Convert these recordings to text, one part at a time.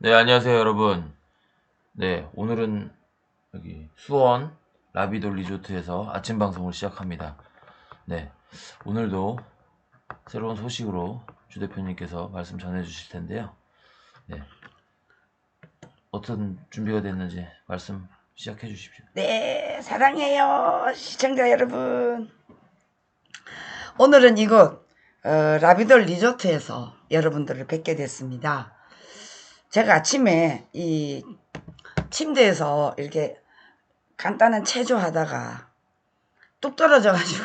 네, 안녕하세요, 여러분. 네, 오늘은 여기 수원 라비돌 리조트에서 아침 방송을 시작합니다. 네, 오늘도 새로운 소식으로 주 대표님께서 말씀 전해 주실 텐데요. 네, 어떤 준비가 됐는지 말씀 시작해 주십시오. 네, 사랑해요, 시청자 여러분. 오늘은 이곳 라비돌 리조트에서 여러분들을 뵙게 됐습니다. 제가 아침에 이 침대에서 이렇게 간단한 체조하다가 뚝 떨어져가지고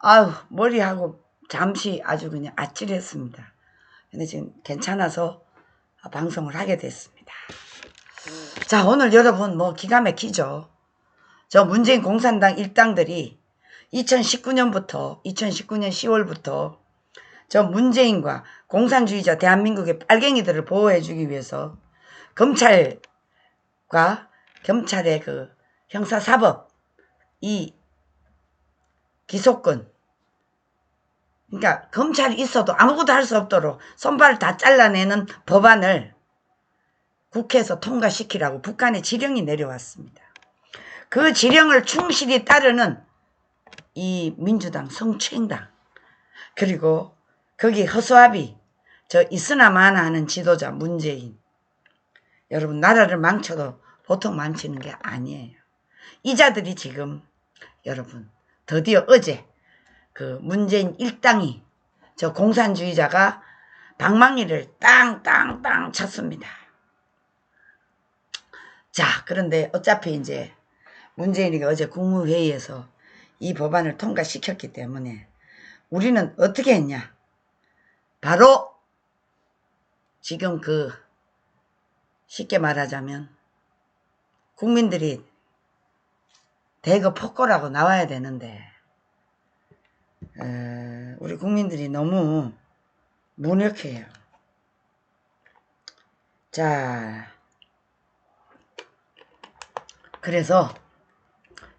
아유, 머리하고 잠시 아주 그냥 아찔했습니다. 근데 지금 괜찮아서 방송을 하게 됐습니다. 자, 오늘 여러분 뭐 기가 막히죠. 저 문재인 공산당 일당들이 2019년부터 2019년 10월부터 저 문재인과 공산주의자 대한민국의 빨갱이들을 보호해주기 위해서 검찰과 경찰의 그 형사사법 이 기소권, 그러니까 검찰이 있어도 아무것도 할 수 없도록 손발을 다 잘라내는 법안을 국회에서 통과시키라고 북한의 지령이 내려왔습니다. 그 지령을 충실히 따르는 이 민주당 성추행당, 그리고 거기 허수아비 저 있으나마나 하는 지도자 문재인, 여러분 나라를 망쳐도 보통 망치는 게 아니에요. 이자들이 지금 여러분 드디어 어제 그 문재인 일당이 저 공산주의자가 방망이를 땅땅땅 쳤습니다. 자, 그런데 어차피 이제 문재인이가 어제 국무회의에서 이 법안을 통과시켰기 때문에 우리는 어떻게 했냐, 바로 지금 그 쉽게 말하자면 국민들이 대거 폭거라고 나와야 되는데 우리 국민들이 너무 무력해요. 자, 그래서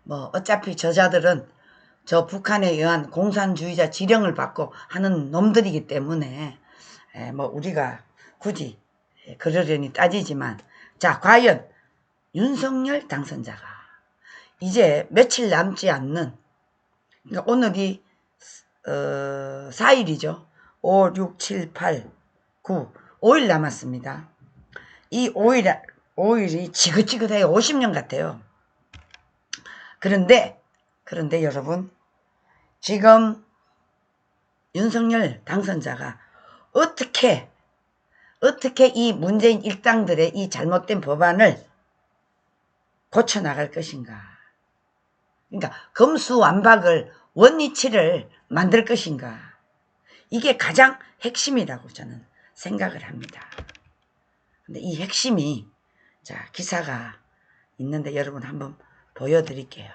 뭐 어차피 저자들은 저 북한에 의한 공산주의자 지령을 받고 하는 놈들이기 때문에 뭐 우리가 굳이 그러려니 따지지만, 자, 과연 윤석열 당선자가 이제 며칠 남지 않는, 그러니까 오늘이 4일이죠. 5, 6, 7, 8, 9, 5일 남았습니다. 이 5일이 지긋지긋하게 50년 같아요. 그런데 여러분, 지금 윤석열 당선자가 어떻게 이 문재인 일당들의 이 잘못된 법안을 고쳐나갈 것인가, 그러니까 검수완박을 원위치를 만들 것인가, 이게 가장 핵심이라고 저는 생각을 합니다. 근데 이 핵심이, 자, 기사가 있는데 여러분 한번 보여드릴게요.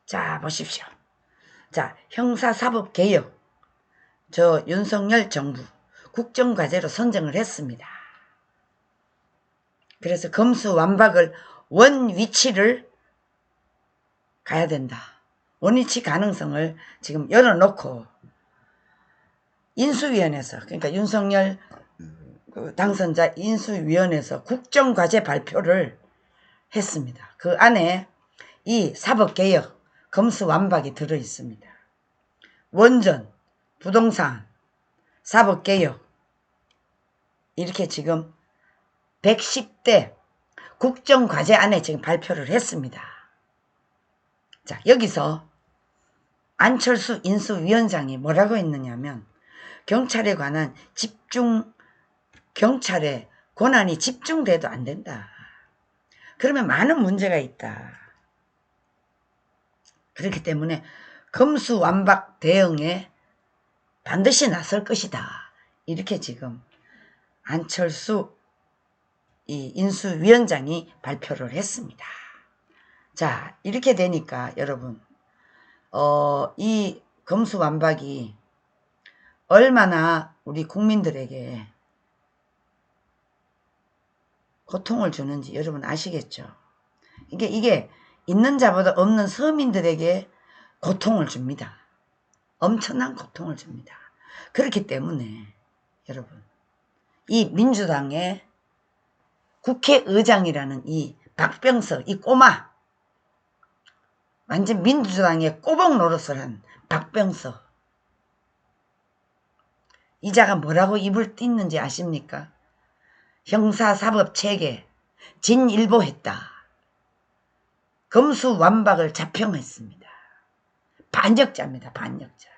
자, 보십시오. 자, 형사사법개혁 저 윤석열 정부 국정과제로 선정을 했습니다. 그래서 검수완박을 원위치를 가야 된다. 원위치 가능성을 지금 열어놓고 인수위원회에서, 그러니까 윤석열 당선자 인수위원회에서 국정과제 발표를 했습니다. 그 안에 이 사법개혁, 검수완박이 들어있습니다. 원전, 부동산, 사법개혁, 이렇게 지금 110대 국정과제 안에 지금 발표를 했습니다. 자, 여기서 안철수 인수위원장이 뭐라고 했느냐면, 경찰에 관한 경찰의 권한이 집중돼도 안 된다. 그러면 많은 문제가 있다. 그렇기 때문에 검수완박 대응에 반드시 나설 것이다. 이렇게 지금 안철수 이 인수위원장이 발표를 했습니다. 자, 이렇게 되니까 여러분 이 검수완박이 얼마나 우리 국민들에게 고통을 주는지 여러분 아시겠죠? 이게 있는 자보다 없는 서민들에게 고통을 줍니다. 엄청난 고통을 줍니다. 그렇기 때문에 여러분, 이 민주당의 국회의장이라는 이 박병석, 이 꼬마, 완전 민주당의 꼬복 노릇을 한 박병석, 이자가 뭐라고 입을 띄는지 아십니까? 형사사법체계 진일보했다. 검수완박을 자평했습니다. 반역자입니다. 반역자.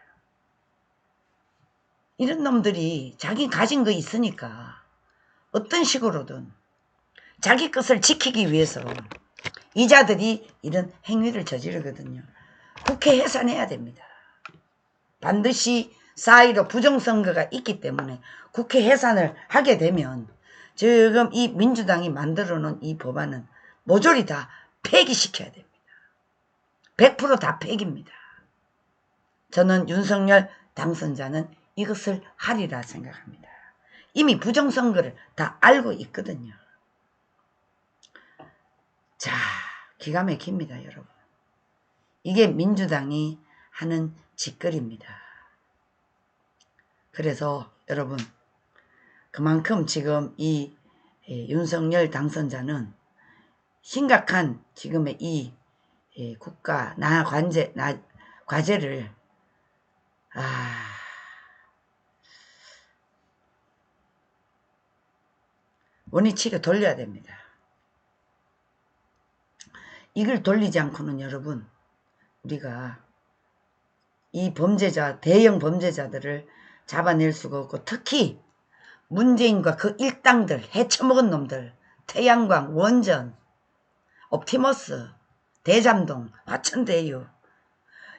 이런 놈들이 자기 가진 거 있으니까 어떤 식으로든 자기 것을 지키기 위해서 이자들이 이런 행위를 저지르거든요. 국회 해산해야 됩니다. 반드시 4.15 부정선거가 있기 때문에 국회 해산을 하게 되면 지금 이 민주당이 만들어 놓은 이 법안은 모조리 다 폐기시켜야 됩니다. 100%다 폐기입니다. 저는 윤석열 당선자는 이것을 하리라 생각합니다. 이미 부정선거를 다 알고 있거든요. 자, 기가 막힙니다, 여러분. 이게 민주당이 하는 짓거리입니다. 그래서 여러분, 그만큼 지금 이 윤석열 당선자는 심각한 지금의 이 국가 과제를 원위치로 돌려야 됩니다. 이걸 돌리지 않고는 여러분, 우리가 이 범죄자, 대형 범죄자들을 잡아낼 수가 없고, 특히 문재인과 그 일당들, 해쳐먹은 놈들, 태양광, 원전, 옵티머스, 대잠동, 화천대유,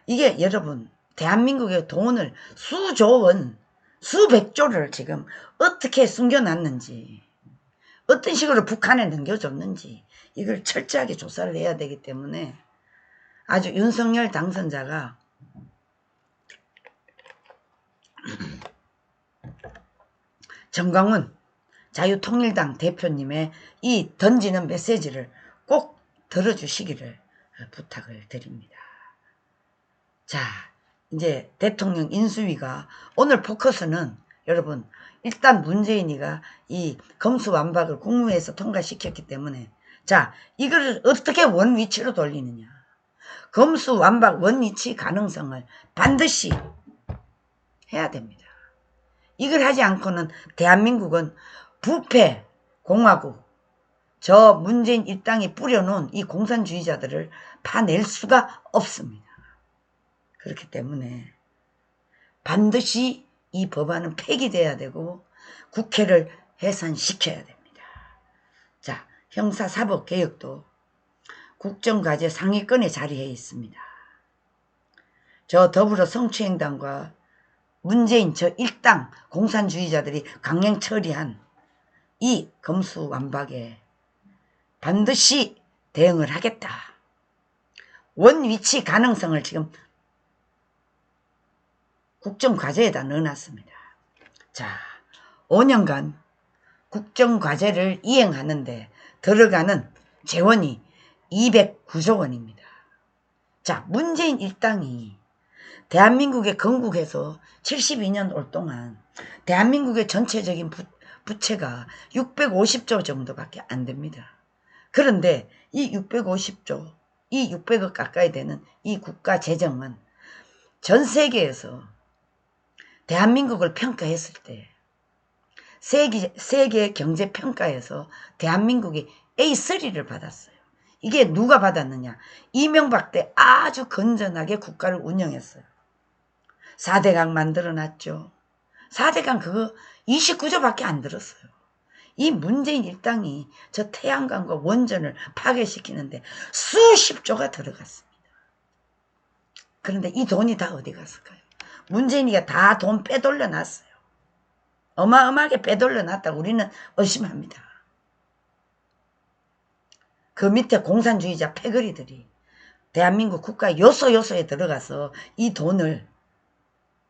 이게 여러분 대한민국의 돈을 수조 원, 수백조를 지금 어떻게 숨겨놨는지, 어떤 식으로 북한에 넘겨줬는지 이걸 철저하게 조사를 해야 되기 때문에 아주 윤석열 당선자가 정광훈 자유통일당 대표님의 이 던지는 메시지를 꼭 들어주시기를 부탁을 드립니다. 자, 이제 대통령 인수위가 오늘 포커스는 여러분 일단 문재인이가 이 검수완박을 국무회에서 통과시켰기 때문에 자, 이걸 어떻게 원위치로 돌리느냐. 검수완박 원위치 가능성을 반드시 해야 됩니다. 이걸 하지 않고는 대한민국은 부패 공화국, 저 문재인 일당이 뿌려놓은 이 공산주의자들을 파낼 수가 없습니다. 그렇기 때문에 반드시 이 법안은 폐기돼야 되고 국회를 해산시켜야 됩니다. 자, 형사사법개혁도 국정과제 상위권에 자리해 있습니다. 저 더불어 성추행당과 문재인 저 일당 공산주의자들이 강행 처리한 이 검수완박에 반드시 대응을 하겠다. 원위치 가능성을 지금 국정과제에다 넣어놨습니다. 자, 5년간 국정과제를 이행하는데 들어가는 재원이 209조 원입니다. 자, 문재인 일당이 대한민국의 건국에서 72년 올 동안 대한민국의 전체적인 부채가 650조 정도밖에 안 됩니다. 그런데 이 650조, 이 600억 가까이 되는 이 국가 재정은 전 세계에서 대한민국을 평가했을 때 세계 경제 평가에서 대한민국이 A3를 받았어요. 이게 누가 받았느냐? 이명박 때 아주 건전하게 국가를 운영했어요. 4대강 만들어놨죠. 4대강 그거 29조밖에 안 들었어요. 이 문재인 일당이 저 태양광과 원전을 파괴시키는데 수십조가 들어갔습니다. 그런데 이 돈이 다 어디 갔을까요? 문재인이가 다 돈 빼돌려 놨어요. 어마어마하게 빼돌려 놨다고 우리는 의심합니다. 그 밑에 공산주의자 패거리들이 대한민국 국가 요소요소에 들어가서 이 돈을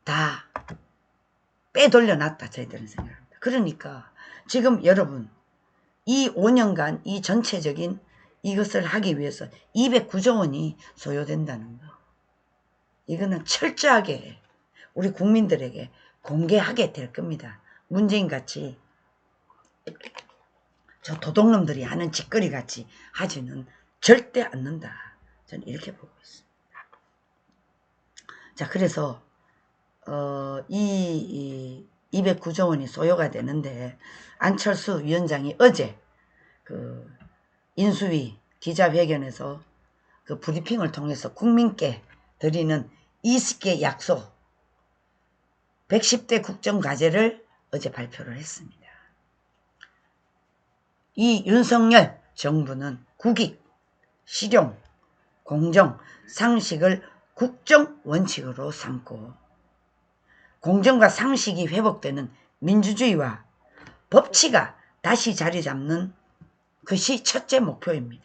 다 빼돌려 놨다 저희들은 생각합니다. 그러니까 지금 여러분 이 5년간 이 전체적인 이것을 하기 위해서 209조 원이 소요된다는 거, 이거는 철저하게 우리 국민들에게 공개하게 될 겁니다. 문재인같이 저 도둑놈들이 하는 짓거리 같이 하지는 절대 않는다. 저는 이렇게 보고 있습니다. 자, 그래서 이 209조 원이 소요가 되는데 안철수 위원장이 어제 그 인수위 기자회견에서 그 브리핑을 통해서 국민께 드리는 20개 약속 110대 국정과제를 어제 발표를 했습니다. 이 윤석열 정부는 국익, 실용, 공정, 상식을 국정원칙으로 삼고 공정과 상식이 회복되는 민주주의와 법치가 다시 자리 잡는 것이 첫째 목표입니다.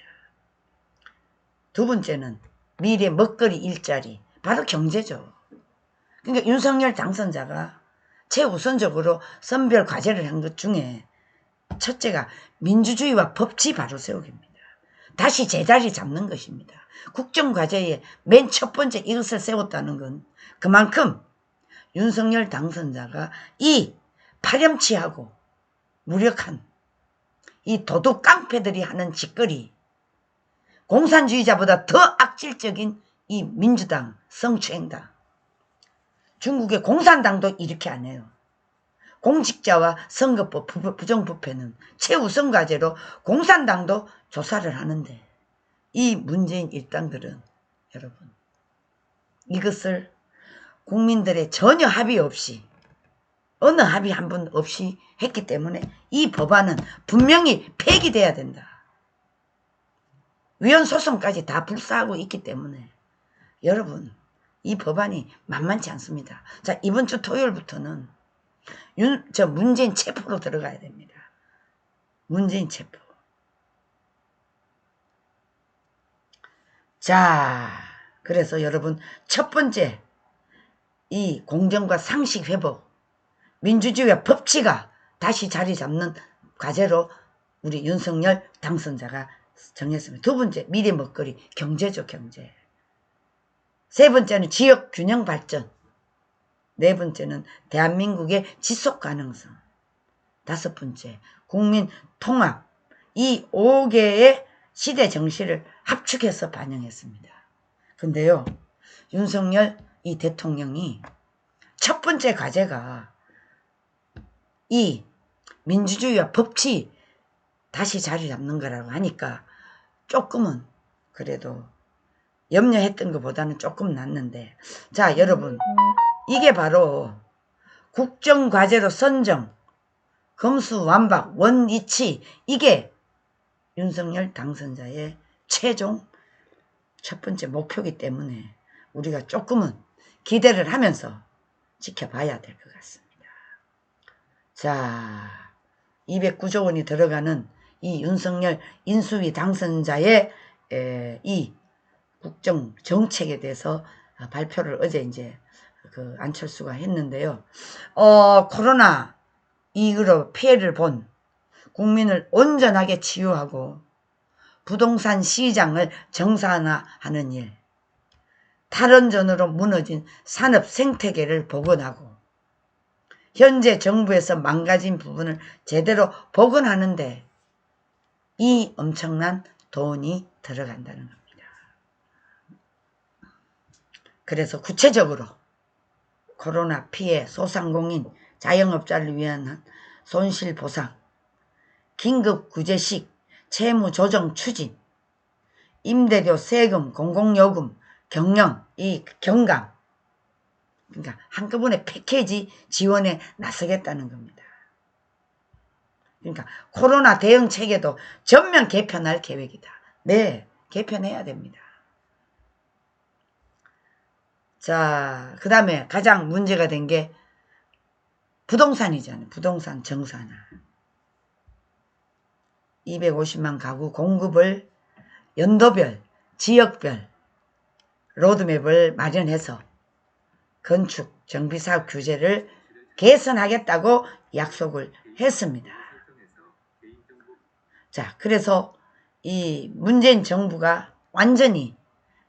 두 번째는 미래 먹거리 일자리, 바로 경제죠. 그러니까 윤석열 당선자가 최우선적으로 선별 과제를 한 것 중에 첫째가 민주주의와 법치 바로 세우기입니다. 다시 제자리 잡는 것입니다. 국정과제에 맨 첫 번째 이것을 세웠다는 건 그만큼 윤석열 당선자가 이 파렴치하고 무력한 이 도둑 깡패들이 하는 짓거리, 공산주의자보다 더 악질적인 이 민주당, 성추행당, 중국의 공산당도 이렇게 안 해요. 공직자와 선거법 부정부패는 최우선 과제로 공산당도 조사를 하는데 이 문재인 일당들은 여러분 이것을 국민들의 전혀 합의 없이 어느 합의 한 번 없이 했기 때문에 이 법안은 분명히 폐기돼야 된다. 위헌 소송까지 다 불사하고 있기 때문에 여러분 이 법안이 만만치 않습니다. 자, 이번 주 토요일부터는 문재인 체포로 들어가야 됩니다. 문재인 체포. 자, 그래서 여러분 첫 번째 이 공정과 상식 회복, 민주주의와 법치가 다시 자리 잡는 과제로 우리 윤석열 당선자가 정했습니다. 두 번째 미래 먹거리 경제죠. 경제. 세 번째는 지역 균형 발전. 네 번째는 대한민국의 지속 가능성. 다섯 번째 국민 통합. 이 5개의 시대 정신을 합축해서 반영했습니다. 근데요 윤석열 이 대통령이 첫 번째 과제가 이 민주주의와 법치 다시 자리 잡는 거라고 하니까 조금은 그래도 염려했던 것보다는 조금 낫는데, 자 여러분 이게 바로 국정과제로 선정, 검수완박, 원이치, 이게 윤석열 당선자의 최종 첫 번째 목표이기 때문에 우리가 조금은 기대를 하면서 지켜봐야 될 것 같습니다. 자, 209조 원이 들어가는 이 윤석열 인수위 당선자의 이 국정 정책에 대해서 발표를 어제 이제 그 안철수가 했는데요. 코로나 이후로 피해를 본 국민을 온전하게 치유하고 부동산 시장을 정상화하는 일, 탈원전으로 무너진 산업 생태계를 복원하고 현재 정부에서 망가진 부분을 제대로 복원하는데 이 엄청난 돈이 들어간다는 겁니다. 그래서 구체적으로 코로나 피해 소상공인 자영업자를 위한 손실보상, 긴급구제식 채무조정 추진, 임대료 세금, 공공요금, 경영, 이 경감, 그러니까 한꺼번에 패키지 지원에 나서겠다는 겁니다. 그러니까 코로나 대응 체계도 전면 개편할 계획이다. 네, 개편해야 됩니다. 자, 그 다음에 가장 문제가 된 게 부동산이잖아요. 부동산 정산화. 250만 가구 공급을 연도별, 지역별 로드맵을 마련해서 건축, 정비사업 규제를 개선하겠다고 약속을 했습니다. 자, 그래서 이 문재인 정부가 완전히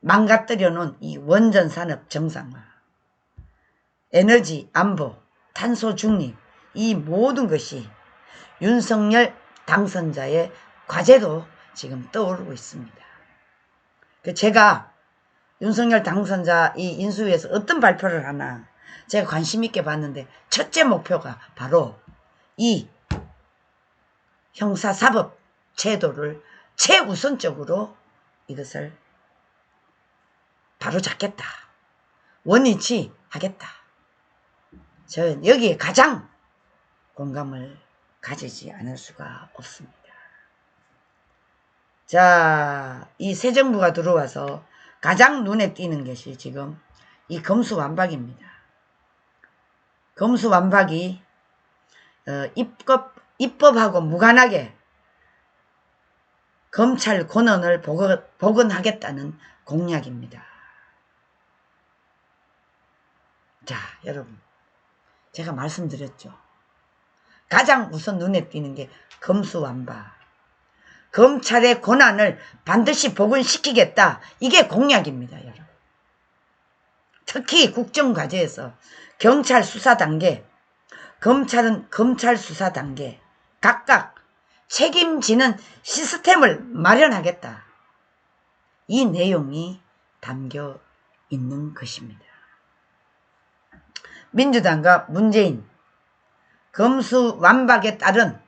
망가뜨려 놓은 이 원전 산업 정상화, 에너지 안보, 탄소 중립, 이 모든 것이 윤석열 당선자의 과제도 지금 떠오르고 있습니다. 제가 윤석열 당선자 이 인수위에서 어떤 발표를 하나 제가 관심 있게 봤는데, 첫째 목표가 바로 이 형사사법 제도를 최우선적으로 이것을 바로잡겠다, 원위치 하겠다. 저는 여기에 가장 공감을 가지지 않을 수가 없습니다. 자, 이 새 정부가 들어와서 가장 눈에 띄는 것이 지금 이 검수완박입니다. 검수완박이 입법하고 무관하게 검찰 권한을 복원하겠다는 공약입니다. 자, 여러분, 제가 말씀드렸죠. 가장 우선 눈에 띄는 게 검수완박. 검찰의 권한을 반드시 복원시키겠다. 이게 공약입니다, 여러분. 특히 국정과제에서 경찰 수사 단계, 검찰은 검찰 수사 단계 각각 책임지는 시스템을 마련하겠다. 이 내용이 담겨 있는 것입니다. 민주당과 문재인 검수완박에 따른,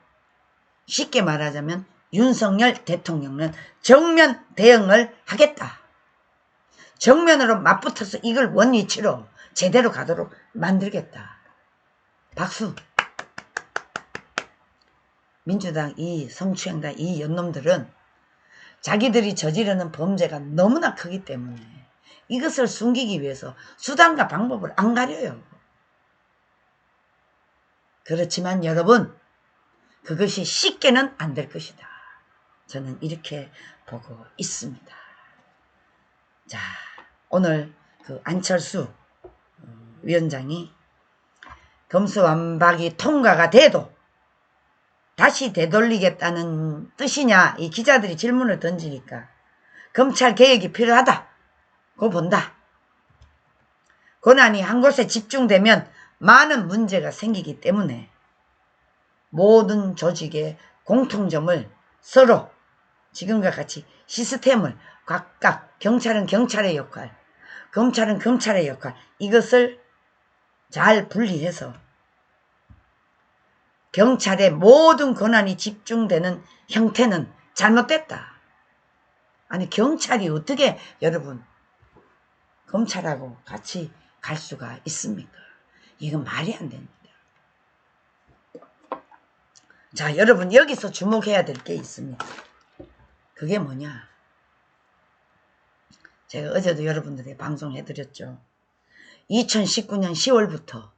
쉽게 말하자면 윤석열 대통령은 정면 대응을 하겠다. 정면으로 맞붙어서 이걸 원위치로 제대로 가도록 만들겠다. 박수. 민주당 이 성추행당 이 연놈들은 자기들이 저지르는 범죄가 너무나 크기 때문에 이것을 숨기기 위해서 수단과 방법을 안 가려요. 그렇지만 여러분, 그것이 쉽게는 안 될 것이다. 저는 이렇게 보고 있습니다. 자, 오늘 그 안철수 위원장이 검수완박이 통과가 돼도 다시 되돌리겠다는 뜻이냐, 이 기자들이 질문을 던지니까 검찰 개혁이 필요하다고 본다. 권한이 한 곳에 집중되면 많은 문제가 생기기 때문에 모든 조직의 공통점을 서로 지금과 같이 시스템을 각각, 경찰은 경찰의 역할, 검찰은 검찰의 역할, 이것을 잘 분리해서 경찰의 모든 권한이 집중되는 형태는 잘못됐다. 아니, 경찰이 어떻게 여러분 검찰하고 같이 갈 수가 있습니까? 이건 말이 안 됩니다. 자, 여러분, 여기서 주목해야 될 게 있습니다. 그게 뭐냐? 제가 어제도 여러분들에게 방송해드렸죠. 2019년 10월부터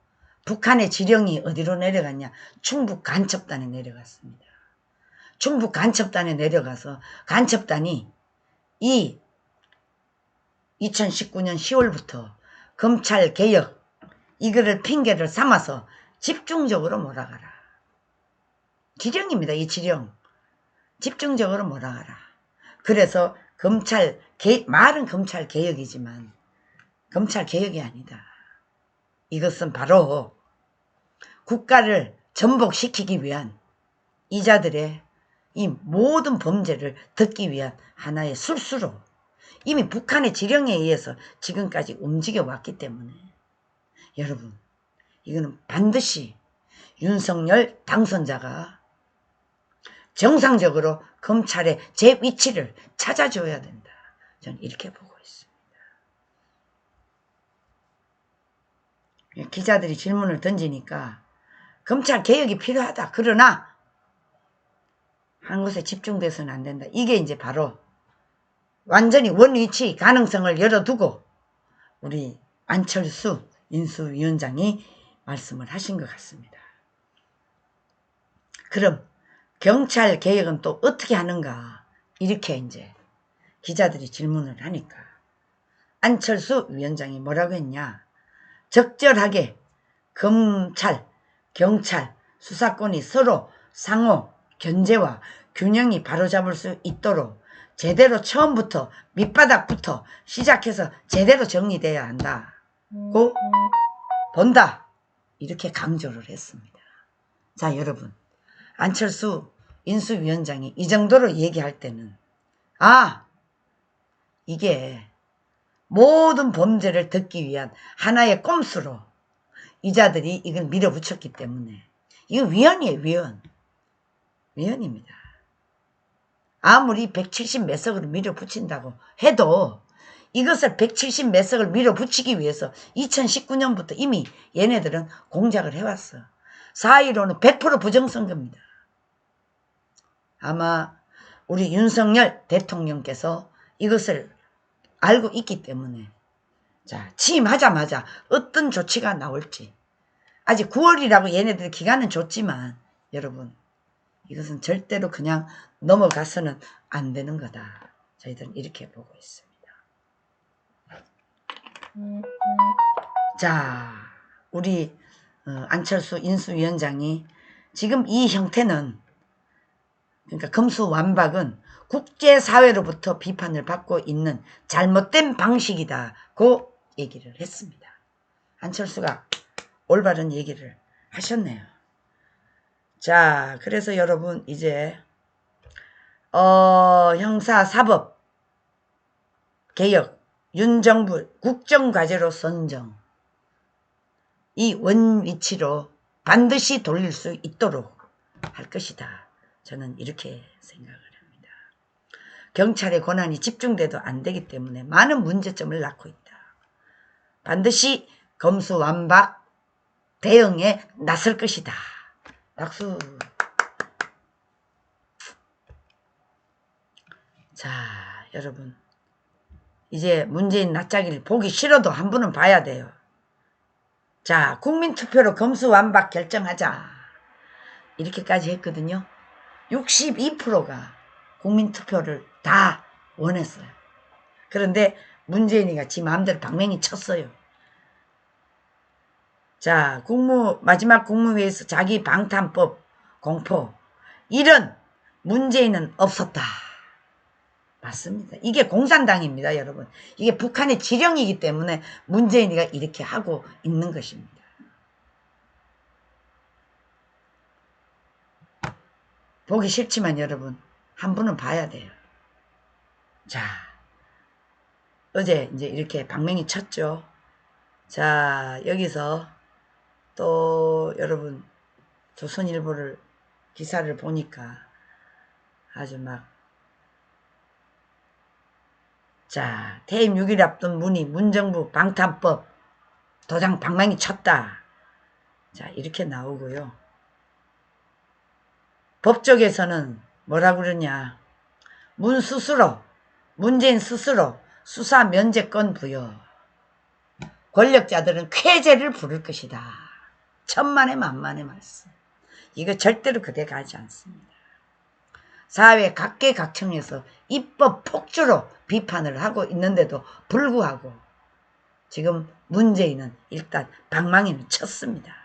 북한의 지령이 어디로 내려갔냐? 충북 간첩단에 내려갔습니다. 충북 간첩단에 내려가서 간첩단이 이 2019년 10월부터 검찰 개혁, 이거를 핑계를 삼아서 집중적으로 몰아가라. 지령입니다. 이 지령. 집중적으로 몰아가라. 그래서 말은 검찰 개혁이지만 검찰 개혁이 아니다. 이것은 바로 국가를 전복시키기 위한 이자들의 이 모든 범죄를 덮기 위한 하나의 술수로 이미 북한의 지령에 의해서 지금까지 움직여 왔기 때문에 여러분, 이거는 반드시 윤석열 당선자가 정상적으로 검찰의 제 위치를 찾아줘야 된다. 저는 이렇게 보고 있습니다. 기자들이 질문을 던지니까 검찰 개혁이 필요하다. 그러나 한 곳에 집중돼서는 안 된다. 이게 이제 바로 완전히 원위치 가능성을 열어두고 우리 안철수 인수위원장이 말씀을 하신 것 같습니다. 그럼 경찰 개혁은 또 어떻게 하는가? 이렇게 이제 기자들이 질문을 하니까 안철수 위원장이 뭐라고 했냐? 적절하게 검찰, 경찰, 수사권이 서로 상호 견제와 균형이 바로잡을 수 있도록 제대로 처음부터 밑바닥부터 시작해서 제대로 정리돼야 한다고 본다. 이렇게 강조를 했습니다. 자, 여러분, 안철수 인수위원장이 이 정도로 얘기할 때는 이게 모든 범죄를 덮기 위한 하나의 꼼수로 이자들이 이걸 밀어붙였기 때문에 이건 위헌이에요. 위헌입니다. 아무리 170 몇 석을 밀어붙인다고 해도 이것을 170 몇 석을 밀어붙이기 위해서 2019년부터 이미 얘네들은 공작을 해왔어. 4.15는 100% 부정선거입니다. 아마 우리 윤석열 대통령께서 이것을 알고 있기 때문에 자, 취임하자마자 어떤 조치가 나올지 아직 9월이라고 얘네들 기간은 줬지만 여러분 이것은 절대로 그냥 넘어가서는 안 되는 거다. 저희들은 이렇게 보고 있습니다. 자, 우리 안철수 인수위원장이 지금 이 형태는 그러니까 금수완박은 국제사회로부터 비판을 받고 있는 잘못된 방식이다고 얘기를 했습니다. 안철수가 올바른 얘기를 하셨네요. 자, 그래서 여러분 이제 형사사법 개혁 윤정부 국정과제로 선정 이 원위치로 반드시 돌릴 수 있도록 할 것이다. 저는 이렇게 생각을 합니다. 경찰의 권한이 집중돼도 안 되기 때문에 많은 문제점을 낳고 있다. 반드시 검수완박 대응에 나설 것이다. 박수. 자, 여러분 이제 문재인 낯짝이를 보기 싫어도 한 번은 봐야 돼요. 자, 국민투표로 검수완박 결정하자 이렇게까지 했거든요. 62%가 국민투표를 다 원했어요. 그런데 문재인이가 지 마음대로 방맹이 쳤어요. 자, 마지막 국무회의에서 자기 방탄법 공포 이런 문재인은 없었다. 맞습니다. 이게 공산당입니다, 여러분. 이게 북한의 지령이기 때문에 문재인이가 이렇게 하고 있는 것입니다. 보기 싫지만 여러분 한 분은 봐야 돼요. 자, 어제 이제 이렇게 방맹이 쳤죠. 자, 여기서 또 여러분 조선일보를 기사를 보니까 아주 막 자, 퇴임 6일 앞둔 문희 문정부 방탄법 도장 방망이 쳤다. 자, 이렇게 나오고요. 법조계에서는 뭐라 그러냐. 문재인 스스로 수사 면제권 부여. 권력자들은 쾌재를 부를 것이다. 천만의 만만의 말씀. 이거 절대로 그대 가지 않습니다. 사회 각계각층에서 입법 폭주로 비판을 하고 있는데도 불구하고 지금 문재인은 일단 방망이는 쳤습니다.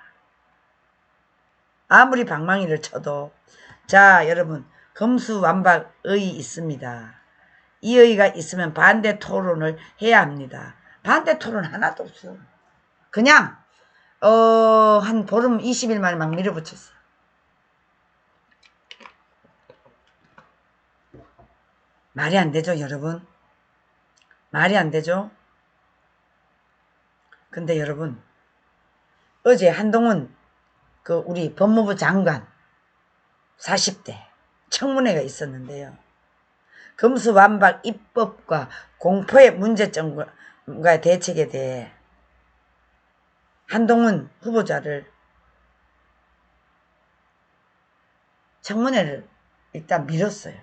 아무리 방망이를 쳐도 자, 여러분 검수완박의 있습니다. 이 의의가 있으면 반대 토론을 해야 합니다. 반대 토론 하나도 없어. 그냥 한 보름 20일 만에 막 밀어붙였어. 말이 안 되죠, 여러분? 말이 안 되죠? 근데 여러분 어제 한동훈 우리 법무부 장관 40대 청문회가 있었는데요. 검수완박 입법과 공포의 문제점과 대책에 대해 한동훈 후보자를 청문회를 일단 미뤘어요.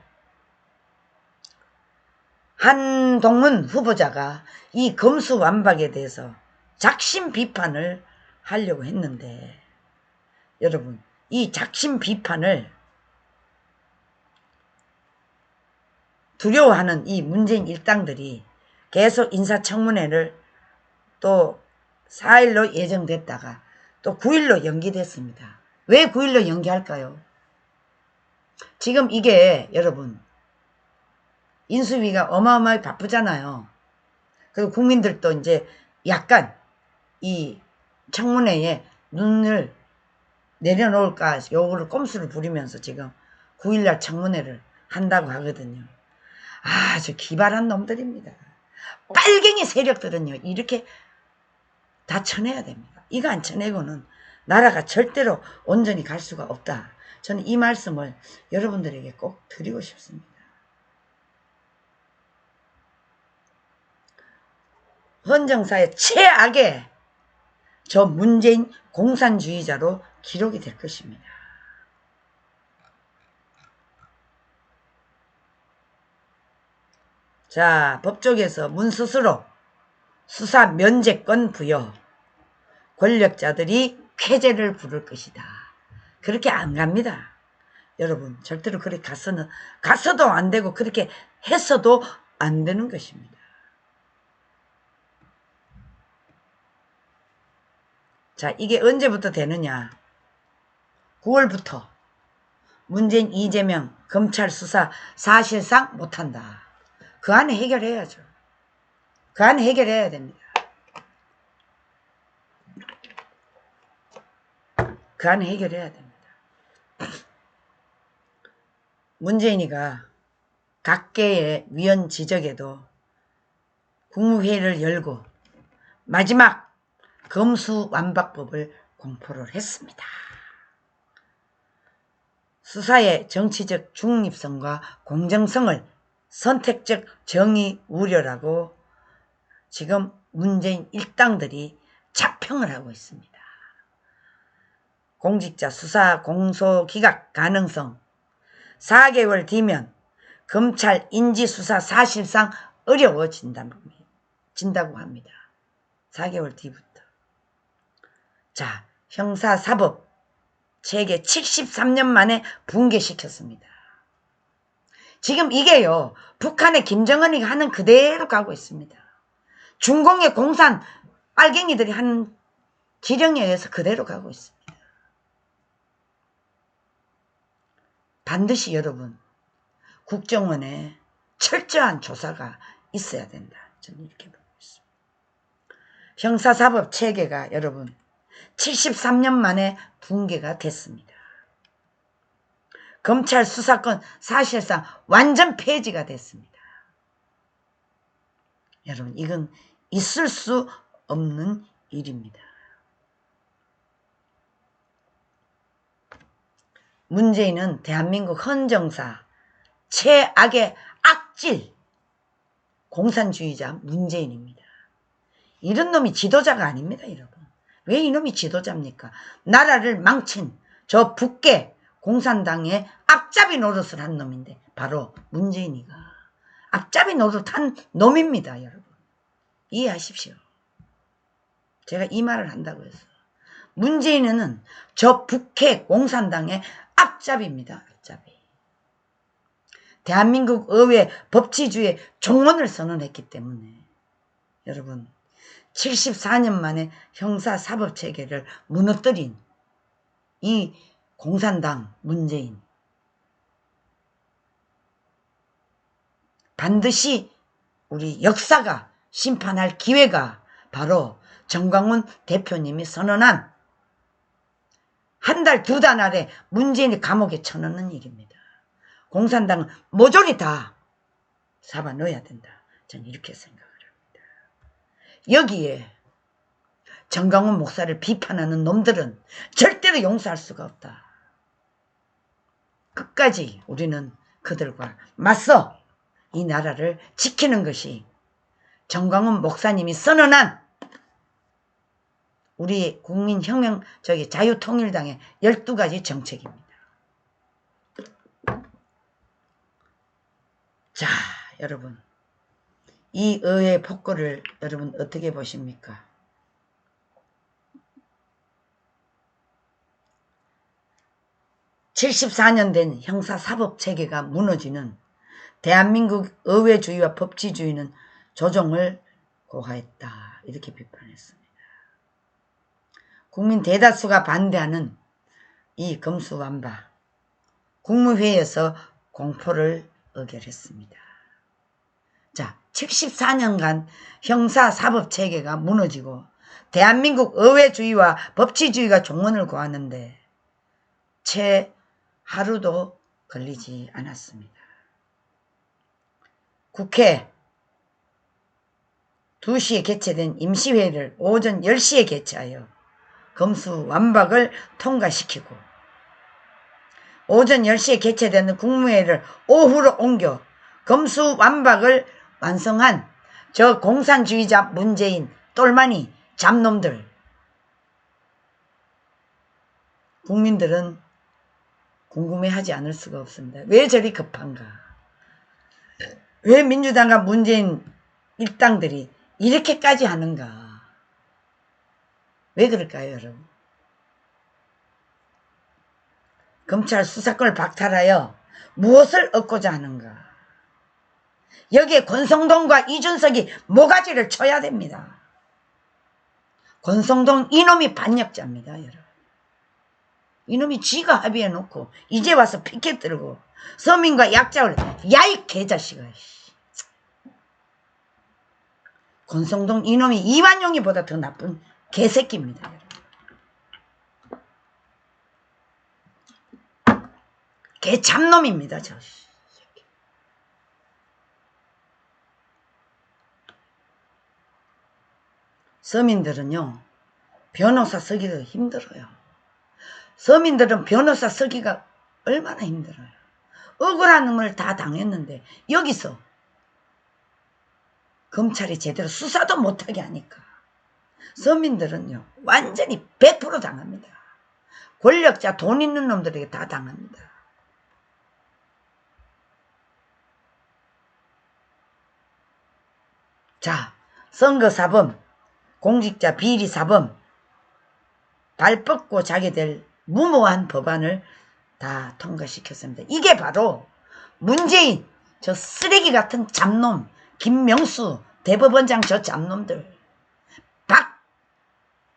한동훈 후보자가 이 검수완박에 대해서 작심 비판을 하려고 했는데 여러분 이 작심 비판을 두려워하는 이 문재인 일당들이 계속 인사청문회를 또 4일로 예정됐다가 또 9일로 연기됐습니다. 왜 9일로 연기할까요? 지금 이게 여러분 인수위가 어마어마하게 바쁘잖아요. 그리고 국민들도 이제 약간 이 청문회에 눈을 내려놓을까 요거를 꼼수를 부리면서 지금 9일날 청문회를 한다고 하거든요. 아주 기발한 놈들입니다. 빨갱이 세력들은요 이렇게 다 쳐내야 됩니다. 이거 안 쳐내고는 나라가 절대로 온전히 갈 수가 없다. 저는 이 말씀을 여러분들에게 꼭 드리고 싶습니다. 헌정사의 최악의 저 문재인 공산주의자로 기록이 될 것입니다. 자, 법조계에서 문 스스로 수사 면제권 부여, 권력자들이 쾌재를 부를 것이다. 그렇게 안 갑니다. 여러분 절대로 그렇게 가서도 안 되고 그렇게 했어도 안 되는 것입니다. 자, 이게 언제부터 되느냐? 9월부터 문재인, 이재명 검찰 수사 사실상 못한다. 그 안에 해결해야죠. 그 안에 해결해야 됩니다. 그 안에 해결해야 됩니다. 문재인이가 각계의 위원 지적에도 국무회의를 열고 마지막 검수완박법을 공포를 했습니다. 수사의 정치적 중립성과 공정성을 선택적 정의 우려라고 지금 문재인 일당들이 자평을 하고 있습니다. 공직자 수사 공소 기각 가능성 4개월 뒤면 검찰 인지수사 사실상 어려워진다고 합니다. 4개월 뒤부터. 자, 형사사법 체계 73년 만에 붕괴시켰습니다. 지금 이게요, 북한의 김정은이 하는 그대로 가고 있습니다. 중공의 공산 빨갱이들이 하는 지령에 의해서 그대로 가고 있습니다. 반드시 여러분 국정원에 철저한 조사가 있어야 된다. 저는 이렇게 보고 있습니다. 형사사법 체계가 여러분 73년 만에 붕괴가 됐습니다. 검찰 수사권 사실상 완전 폐지가 됐습니다. 여러분 이건 있을 수 없는 일입니다. 문재인은 대한민국 헌정사 최악의 악질 공산주의자 문재인입니다. 이런 놈이 지도자가 아닙니다. 여러분. 왜 이놈이 지도자입니까? 나라를 망친 저 북계 공산당의 앞잡이 노릇을 한 놈인데 바로 문재인이가 앞잡이 노릇한 놈입니다. 여러분. 이해하십시오. 제가 이 말을 한다고 해서 문재인은 저 북해 공산당의 앞잡이입니다. 앞잡이. 대한민국 의회 법치주의 종언을 선언했기 때문에 여러분 74년 만에 형사사법체계를 무너뜨린 이 공산당 문재인 반드시 우리 역사가 심판할 기회가 바로 정광훈 대표님이 선언한 한 달, 두 달 안에 문재인이 감옥에 쳐넣는 일입니다. 공산당은 모조리 다 잡아 넣어야 된다. 저는 이렇게 생각을 합니다. 여기에 정광훈 목사를 비판하는 놈들은 절대로 용서할 수가 없다. 끝까지 우리는 그들과 맞서 이 나라를 지키는 것이 정광훈 목사님이 선언한 우리 국민혁명 자유통일당의 12가지 정책입니다. 자, 여러분 이 의회 폭거를 여러분 어떻게 보십니까? (74년) 된 형사사법체계가 무너지는 대한민국 의회주의와 법치주의는 조정을 고하했다. 이렇게 비판했습니다. 국민 대다수가 반대하는 이 검수완박 국무회의에서 공포를 의결했습니다. 자, 74년간 형사사법체계가 무너지고 대한민국 의회주의와 법치주의가 종언을 고하는데 채 하루도 걸리지 않았습니다. 국회 2시에 개최된 임시회의를 오전 10시에 개최하여 검수완박을 통과시키고 오전 10시에 개최되는 국무회의를 오후로 옮겨 검수완박을 완성한 저 공산주의자 문재인 똘마니 잡놈들, 국민들은 궁금해하지 않을 수가 없습니다. 왜 저리 급한가? 왜 민주당과 문재인 일당들이 이렇게까지 하는가? 왜 그럴까요, 여러분? 검찰 수사권을 박탈하여 무엇을 얻고자 하는가? 여기에 권성동과 이준석이 모가지를 쳐야 됩니다. 권성동 이놈이 반역자입니다, 여러분. 이놈이 지가 합의해놓고 이제 와서 피켓 들고 서민과 약자를 야이 개자식아. 권성동 이놈이 이완용이보다 더 나쁜 개새끼입니다, 여러분. 개잡놈입니다, 저 새끼. 서민들은요, 변호사 쓰기도 힘들어요. 서민들은 변호사 쓰기가 얼마나 힘들어요. 억울한 놈을 다 당했는데 여기서 검찰이 제대로 수사도 못하게 하니까 서민들은요 완전히 100% 당합니다. 권력자 돈 있는 놈들에게 다 당합니다. 자, 선거사범, 공직자 비리사범, 발 뻗고 자게 될 무모한 법안을 다 통과시켰습니다. 이게 바로 문재인 저 쓰레기 같은 잡놈, 김명수 대법원장 저 잡놈들,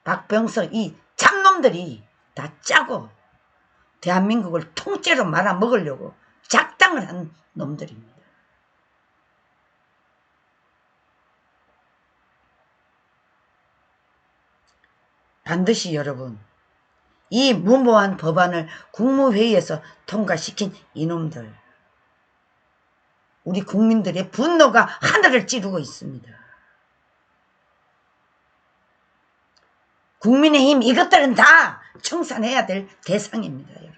박병석 이 잡놈들이 다 짜고 대한민국을 통째로 말아먹으려고 작당을 한 놈들입니다. 반드시 여러분, 이 무모한 법안을 국무회의에서 통과시킨 이놈들, 우리 국민들의 분노가 하늘을 찌르고 있습니다. 국민의힘 이것들은 다 청산해야 될 대상입니다, 여러분.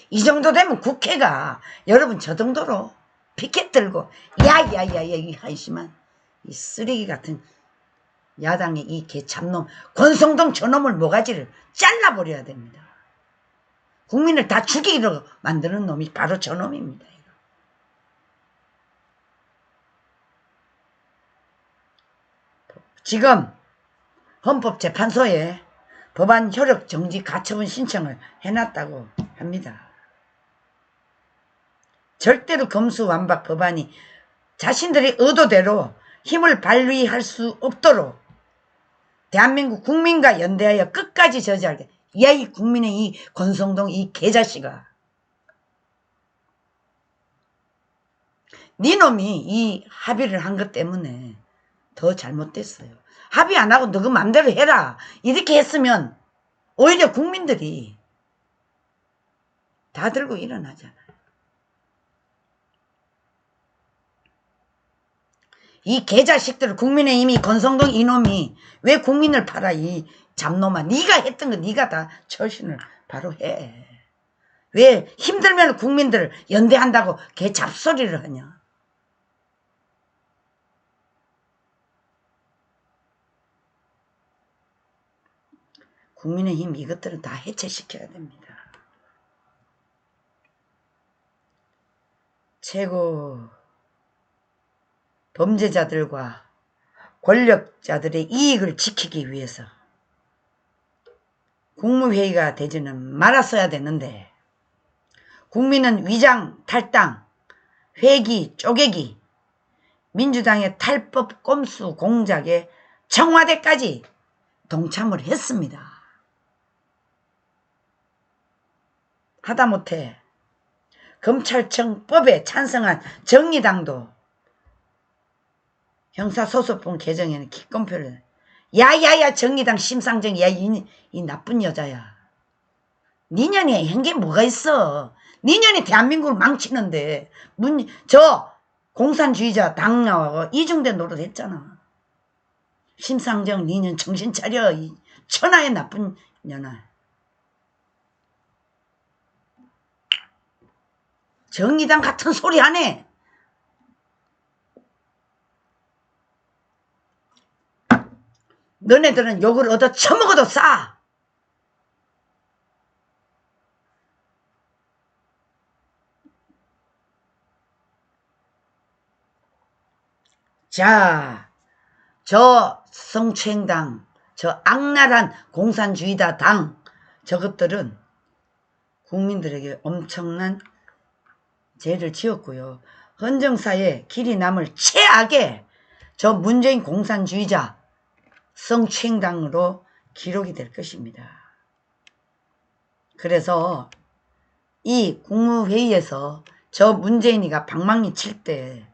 이 정도 되면 국회가 여러분 저 정도로 피켓 들고 야야야야 이 한심한 이 쓰레기 같은 야당의 이 개잡놈 권성동 저놈을 모가지를 잘라버려야 됩니다. 국민을 다 죽이기로 만드는 놈이 바로 저놈입니다. 지금 헌법재판소에 법안 효력 정지 가처분 신청을 해놨다고 합니다. 절대로 검수완박 법안이 자신들의 의도대로 힘을 발휘할 수 없도록 대한민국 국민과 연대하여 끝까지 저지하게. 야, 이 국민의 이 권성동 이 개자식아. 니놈이 이 합의를 한 것 때문에 더 잘못됐어요. 합의 안 하고 너그 맘대로 해라. 이렇게 했으면 오히려 국민들이 다 들고 일어나잖아요. 이 개자식들 국민의힘이 권성동 이놈이 왜 국민을 팔아 이 잡놈아. 네가 했던 거 네가 다 처신을 바로 해. 왜 힘들면 국민들 연대한다고 개 잡소리를 하냐. 국민의힘 이것들은 다 해체시켜야 됩니다. 최고 범죄자들과 권력자들의 이익을 지키기 위해서 국무회의가 되지는 말았어야 되는데 국민은 위장 탈당, 회기 쪼개기, 민주당의 탈법 꼼수 공작에 청와대까지 동참을 했습니다. 하다못해 검찰청법에 찬성한 정의당도 형사소송법 개정에는 기권표를 야야야 정의당 심상정 야 이 나쁜 여자야. 니년이 한 게 뭐가 있어. 니년이 대한민국을 망치는데 저 공산주의자 당 나와가 이중대 노릇 했잖아. 심상정 니년 정신 차려. 이 천하의 나쁜 년아. 정의당 같은 소리 안 해. 너네들은 욕을 얻어 처먹어도 싸. 자, 저 성추행당, 저 악랄한 공산주의다 당, 저것들은 국민들에게 엄청난 죄를 지었고요. 헌정사에 길이 남을 최악의 저 문재인 공산주의자 성추행당으로 기록이 될 것입니다. 그래서 이 국무회의에서 저 문재인이가 방망이 칠 때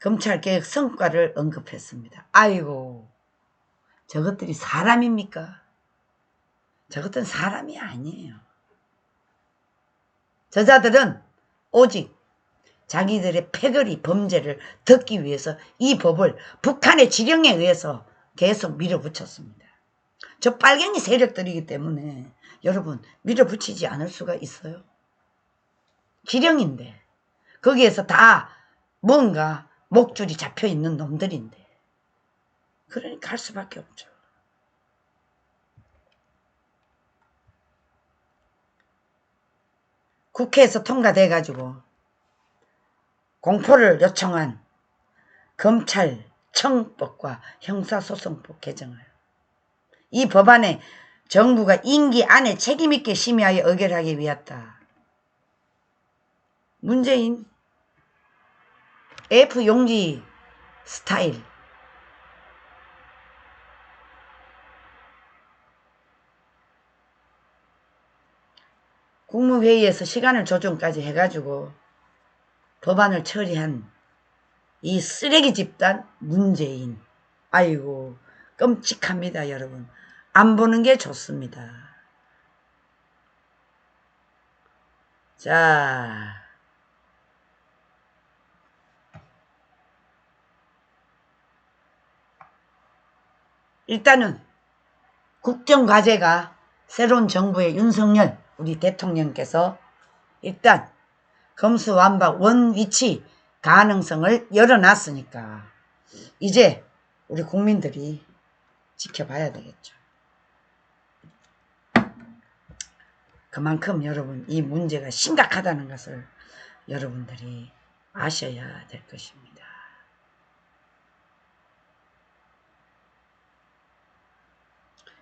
검찰개혁 성과를 언급했습니다. 아이고, 저것들이 사람입니까? 저것들은 사람이 아니에요. 저자들은 오직 자기들의 패거리 범죄를 덮기 위해서 이 법을 북한의 지령에 의해서 계속 밀어붙였습니다. 저 빨갱이 세력들이기 때문에 여러분 밀어붙이지 않을 수가 있어요. 지령인데 거기에서 다 뭔가 목줄이 잡혀있는 놈들인데 그러니까 할 수밖에 없죠. 국회에서 통과돼가지고 공포를 요청한 검찰청법과 형사소송법 개정을 이 법안에 정부가 임기 안에 책임있게 심의하여 의결하기 위하다. 문재인 F용지 스타일. 국무회의에서 시간을 조정까지 해가지고 법안을 처리한 이 쓰레기 집단 문재인. 아이고 끔찍합니다 여러분. 안 보는 게 좋습니다. 자, 일단은 국정과제가 새로운 정부의 윤석열 우리 대통령께서 일단 검수완박 원위치 가능성을 열어놨으니까 이제 우리 국민들이 지켜봐야 되겠죠. 그만큼 여러분 이 문제가 심각하다는 것을 여러분들이 아셔야 될 것입니다.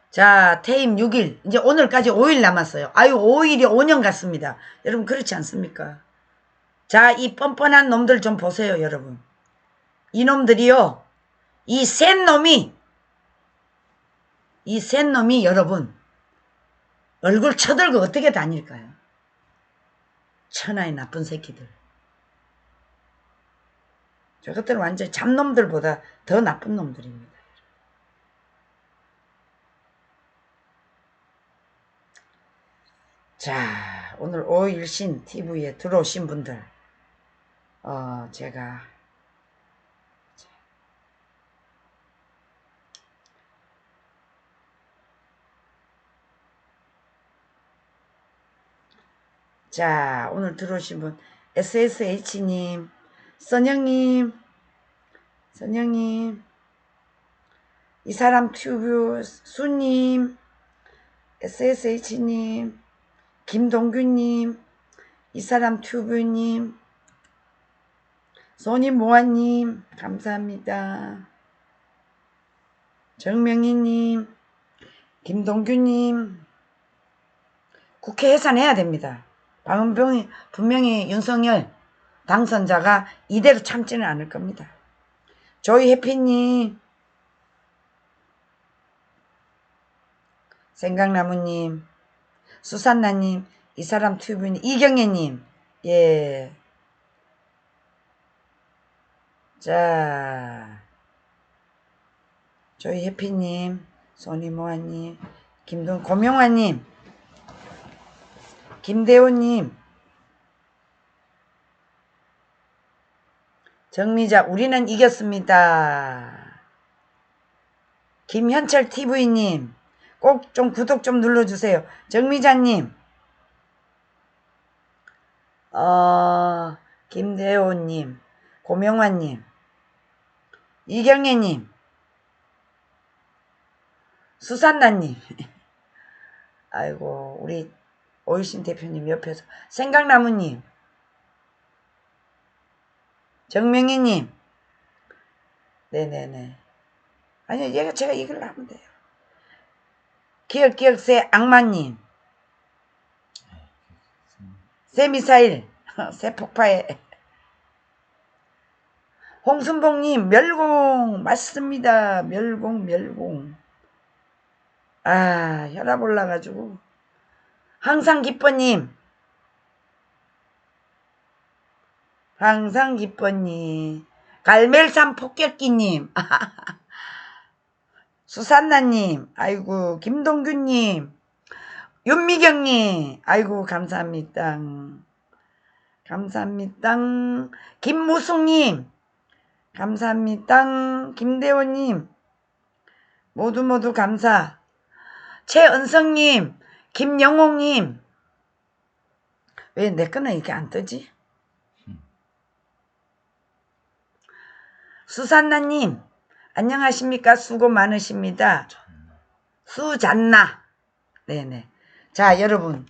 자, 퇴임 6일 이제 오늘까지 5일 남았어요. 아유 5일이 5년 같습니다. 여러분 그렇지 않습니까? 자, 이 뻔뻔한 놈들 좀 보세요 여러분. 이놈들이요 이 센 놈이 여러분 얼굴 쳐들고 어떻게 다닐까요? 천하의 나쁜 새끼들. 저것들은 완전히 잡놈들보다 더 나쁜 놈들입니다. 자, 오늘 5일신 TV에 들어오신 분들 제가 자, 오늘 들어오신 분 SSH님, 선영님, 이 사람 튜브 수님, SSH님, 김동규님, 이 사람 튜브님, 소니모아님 감사합니다. 정명희님, 김동규님, 국회 해산해야 됩니다. 방금 분명히 윤석열 당선자가 이대로 참지는 않을 겁니다. 조이 해피님, 생강나무님, 수산나님, 이 사람 튜브님, 이경애님, 예. 자, 조이 해피님, 소니모아님, 고명화님, 김대호님, 정미자, 우리는 이겼습니다. 김현철 TV님, 꼭 좀 구독 좀 눌러주세요. 정미자님, 김대호님, 고명환님, 이경애님, 수산나님, 아이고, 우리 오일신 대표님 옆에서, 생각나무님, 정명희님, 네네네. 아니요, 제가 이걸로 하면 돼요. 기억새 악마님, 새미사일, 새폭파에, 홍순봉님, 멸공, 맞습니다. 멸공. 아, 혈압 올라가지고. 항상 기뻐님, 갈멜산 폭격기님, 수산나님, 아이고, 김동규님, 윤미경님, 아이고, 감사합니다. 김무숙님, 감사합니다. 김대호님, 모두 감사. 최은성님, 김영옥님, 왜 내 거는 이렇게 안 뜨지? 수산나님, 안녕하십니까? 수고 많으십니다. 수잔나. 네네. 자, 여러분,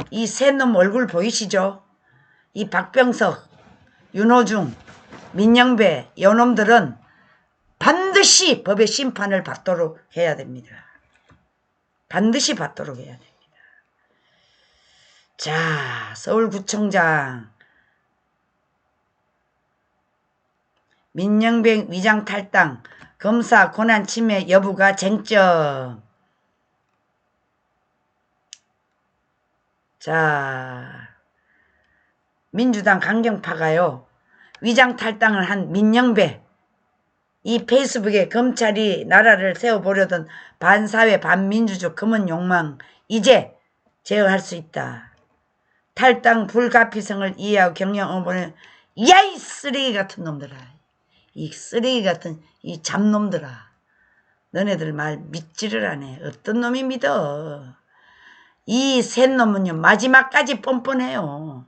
이 세 놈 얼굴 보이시죠? 이 박병석, 윤호중, 민영배, 요놈들은 반드시 법의 심판을 받도록 해야 됩니다. 반드시 받도록 해야 됩니다. 자, 서울구청장 민영배 위장 탈당, 검사 권한 침해 여부가 쟁점. 자, 민주당 강경파가요, 위장 탈당을 한 민영배, 이 페이스북에 검찰이 나라를 세워보려던 반사회 반민주적 검은 욕망 이제 제어할 수 있다. 탈당 불가피성을 이해하고 경영 어머니, 야이 쓰레기 같은 놈들아, 이 쓰레기 같은 이 잡놈들아, 너네들 말 믿지를 않네. 어떤 놈이 믿어. 이 셋 놈은요 마지막까지 뻔뻔해요.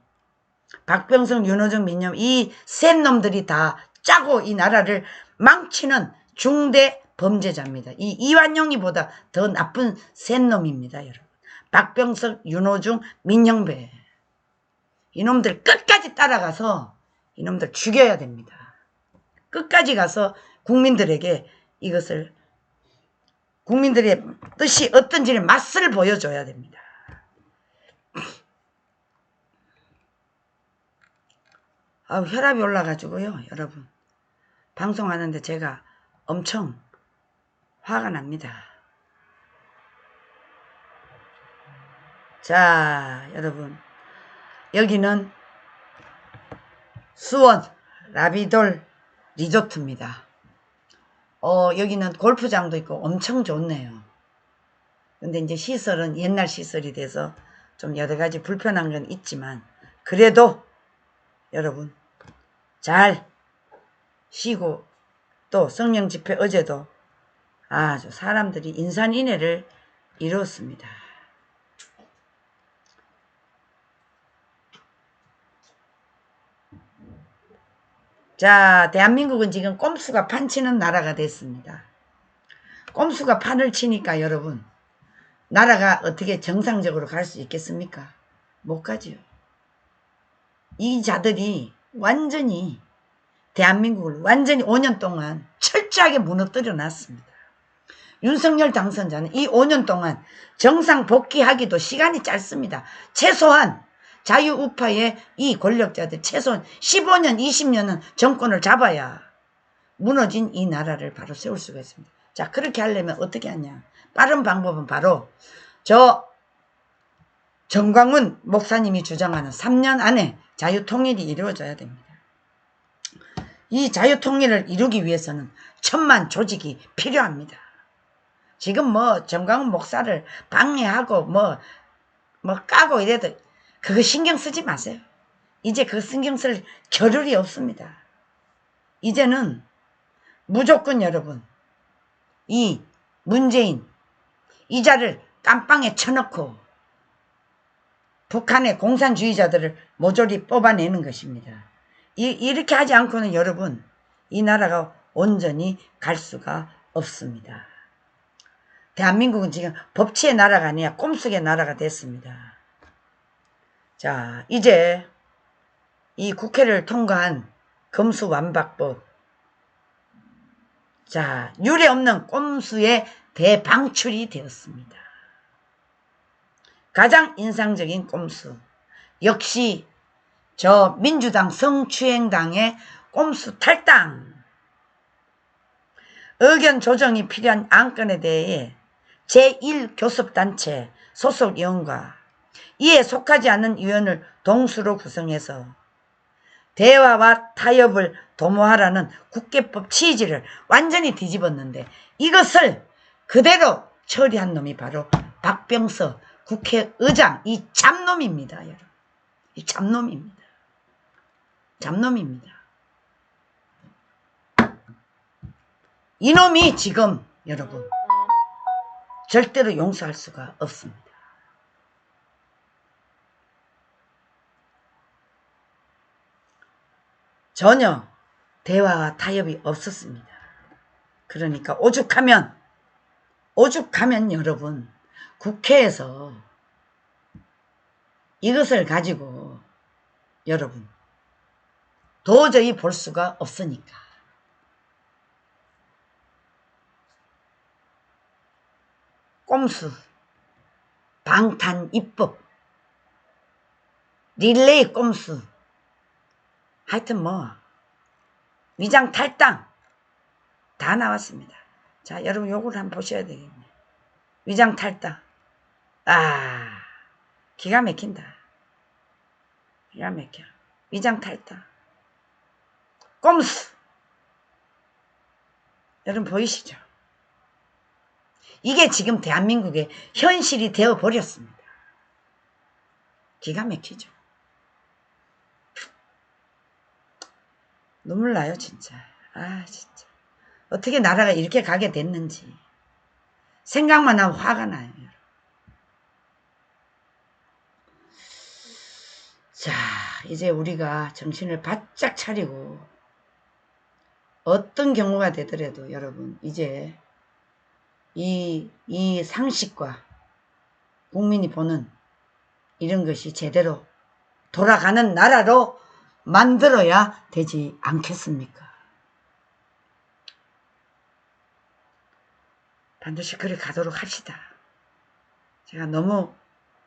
박병석, 윤호중, 민영, 이 셋 놈들이 다 짜고 이 나라를 망치는 중대 범죄자입니다. 이 이완용이보다 더 나쁜 셋 놈입니다, 여러분. 박병석, 윤호중, 민영배. 이놈들 끝까지 따라가서 이놈들 죽여야 됩니다. 끝까지 가서 국민들에게 이것을, 국민들의 뜻이 어떤지를 맛을 보여줘야 됩니다. 혈압이 올라가지고요, 여러분. 방송하는데 제가 엄청 화가 납니다. 자, 여러분. 여기는 수원 라비돌 리조트입니다. 여기는 골프장도 있고 엄청 좋네요. 근데 이제 시설은 옛날 시설이 돼서 좀 여러 가지 불편한 건 있지만, 그래도 여러분 잘 쉬고, 또 성령 집회 어제도 아주 사람들이 인산인해를 이루었습니다. 자, 대한민국은 지금 꼼수가 판치는 나라가 됐습니다. 꼼수가 판을 치니까 여러분, 나라가 어떻게 정상적으로 갈 수 있겠습니까? 못 가지요. 이 자들이 완전히 대한민국을 완전히 5년 동안 철저하게 무너뜨려 놨습니다. 윤석열 당선자는 이 5년 동안 정상 복귀하기도 시간이 짧습니다. 최소한 자유우파의 이 권력자들 최소한 15년, 20년은 정권을 잡아야 무너진 이 나라를 바로 세울 수가 있습니다. 자, 그렇게 하려면 어떻게 하냐? 빠른 방법은 바로 저 정광훈 목사님이 주장하는 3년 안에 자유통일이 이루어져야 됩니다. 이 자유통일을 이루기 위해서는 1000만 조직이 필요합니다. 지금 뭐 정광훈 목사를 방해하고 뭐 까고 이래도 그거 신경 쓰지 마세요. 이제 그 신경 쓸 겨를이 없습니다. 이제는 무조건 여러분 이 문재인 이자를 깜빵에 쳐넣고 북한의 공산주의자들을 모조리 뽑아내는 것입니다. 이렇게 하지 않고는 여러분 이 나라가 온전히 갈 수가 없습니다. 대한민국은 지금 법치의 나라가 아니라 꿈속의 나라가 됐습니다. 자, 이제 이 국회를 통과한 검수완박법, 자, 유례없는 꼼수의 대방출이 되었습니다. 가장 인상적인 꼼수, 역시 저 민주당 성추행당의 꼼수 탈당. 의견 조정이 필요한 안건에 대해 제1교섭단체 소속 의원과 이에 속하지 않는 의원을 동수로 구성해서 대화와 타협을 도모하라는 국회법 취지를 완전히 뒤집었는데 이것을 그대로 처리한 놈이 바로 박병서 국회의장, 이 잡놈입니다. 여러분, 이 잡놈입니다. 잡놈입니다. 이놈이 지금 여러분 절대로 용서할 수가 없습니다. 전혀 대화와 타협이 없었습니다. 그러니까 오죽하면 여러분 국회에서 이것을 가지고 여러분 도저히 볼 수가 없으니까 꼼수, 방탄 입법, 릴레이 꼼수, 하여튼 뭐 위장 탈당 다 나왔습니다. 자, 여러분 요걸 한번 보셔야 되겠네. 위장 탈당. 아, 기가 막힌다. 기가 막혀. 위장 탈당. 꼼수. 여러분 보이시죠? 이게 지금 대한민국의 현실이 되어버렸습니다. 기가 막히죠? 눈물 나요, 진짜. 아, 진짜. 어떻게 나라가 이렇게 가게 됐는지. 생각만 하면 화가 나요. 자, 이제 우리가 정신을 바짝 차리고 어떤 경우가 되더라도 여러분 이제 이 상식과 국민이 보는 이런 것이 제대로 돌아가는 나라로 만들어야 되지 않겠습니까? 반드시 그래 가도록 합시다. 제가 너무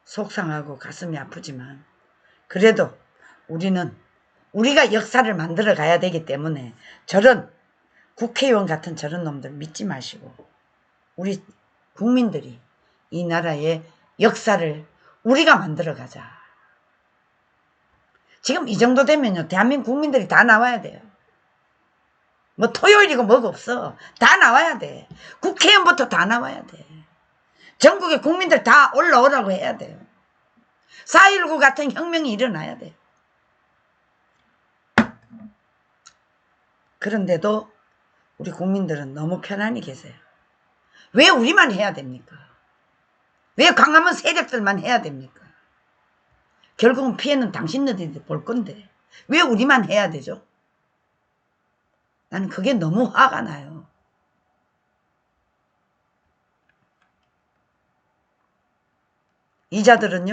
속상하고 가슴이 아프지만 그래도 우리가 역사를 만들어 가야 되기 때문에 저런 국회의원 같은 저런 놈들 믿지 마시고 우리 국민들이 이 나라의 역사를 우리가 만들어 가자. 지금 이 정도 되면요 대한민국 국민들이 다 나와야 돼요. 뭐 토요일이고 뭐가 없어. 다 나와야 돼. 국회의원부터 다 나와야 돼. 전국의 국민들 다 올라오라고 해야 돼요. 4.19 같은 혁명이 일어나야 돼요. 그런데도 우리 국민들은 너무 편안히 계세요. 왜 우리만 해야 됩니까? 왜 광화문 세력들만 해야 됩니까? 결국은 피해는 당신들이 볼 건데 왜 우리만 해야 되죠? 나는 그게 너무 화가 나요. 이자들은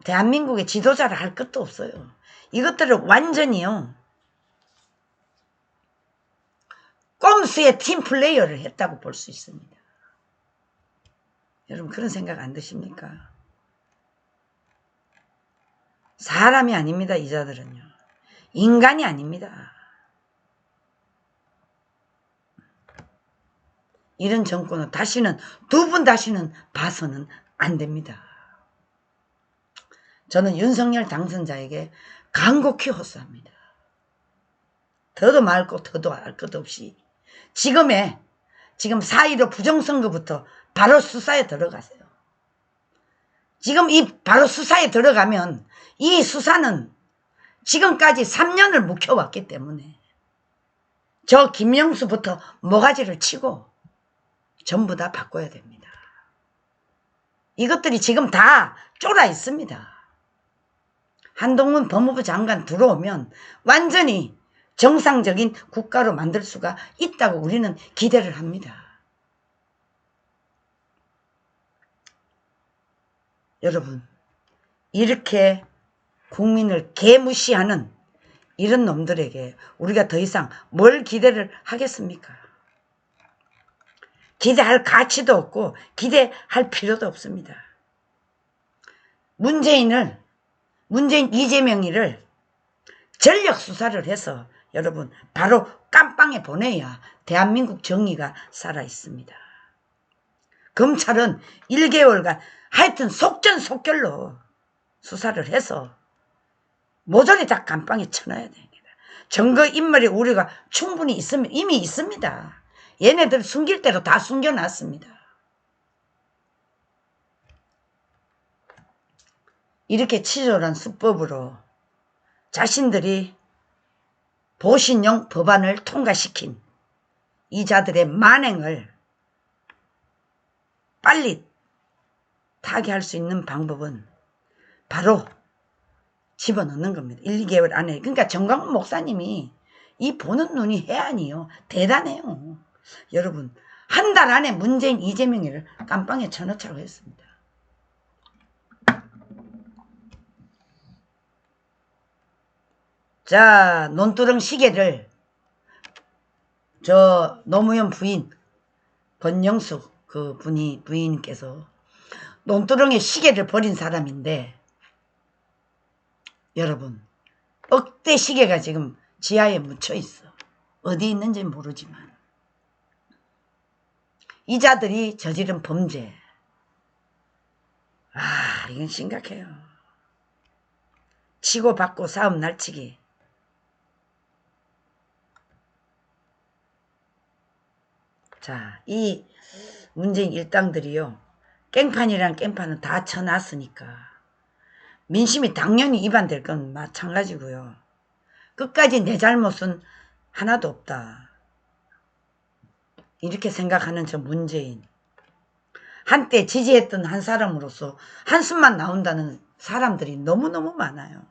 대한민국의 지도자를 할 것도 없어요. 이것들을 완전히요 꼼수의 팀플레이어를 했다고 볼 수 있습니다. 여러분 그런 생각 안 드십니까? 사람이 아닙니다. 이자들은요. 인간이 아닙니다. 이런 정권은 두 번 다시는 봐서는 안 됩니다. 저는 윤석열 당선자에게 간곡히 호소합니다. 더도 말고 더도 할 것 없이 지금 4.15 부정선거부터 바로 수사에 들어가세요. 지금 이 바로 수사에 들어가면 이 수사는 지금까지 3년을 묵혀왔기 때문에 저 김영수부터 모가지를 치고 전부 다 바꿔야 됩니다. 이것들이 지금 다 쫄아 있습니다. 한동훈 법무부 장관 들어오면 완전히 정상적인 국가로 만들 수가 있다고 우리는 기대를 합니다. 여러분, 이렇게 국민을 개무시하는 이런 놈들에게 우리가 더 이상 뭘 기대를 하겠습니까? 기대할 가치도 없고 기대할 필요도 없습니다. 문재인 이재명이를 전력 수사를 해서 여러분 바로 깜빵에 보내야 대한민국 정의가 살아있습니다. 검찰은 1개월간 하여튼 속전속결로 수사를 해서 모조리 다 깜빵에 쳐넣어야 됩니다. 증거인멸의 우려가 충분히 이미 있습니다. 얘네들 숨길 대로 다 숨겨놨습니다. 이렇게 치졸한 수법으로 자신들이 보신용 법안을 통과시킨 이 자들의 만행을 빨리 타개할 수 있는 방법은 바로 집어넣는 겁니다. 1, 2개월 안에. 그러니까 정광훈 목사님이 이 보는 눈이 해안이요. 대단해요. 여러분, 한 달 안에 문재인 이재명이를 깜빵에 쳐넣자고 했습니다. 자, 논두렁 시계를 저 노무현 부인 권영숙 그 부인께서 논두렁에 시계를 버린 사람인데 여러분 억대 시계가 지금 지하에 묻혀 있어. 어디 있는지 모르지만 이 자들이 저지른 범죄 이건 심각해요. 치고받고 싸움 날치기. 자, 이 문재인 일당들이요. 깽판이란 깽판은 다 쳐놨으니까 민심이 당연히 위반될 건 마찬가지고요. 끝까지 내 잘못은 하나도 없다. 이렇게 생각하는 저 문재인. 한때 지지했던 한 사람으로서 한숨만 나온다는 사람들이 너무너무 많아요.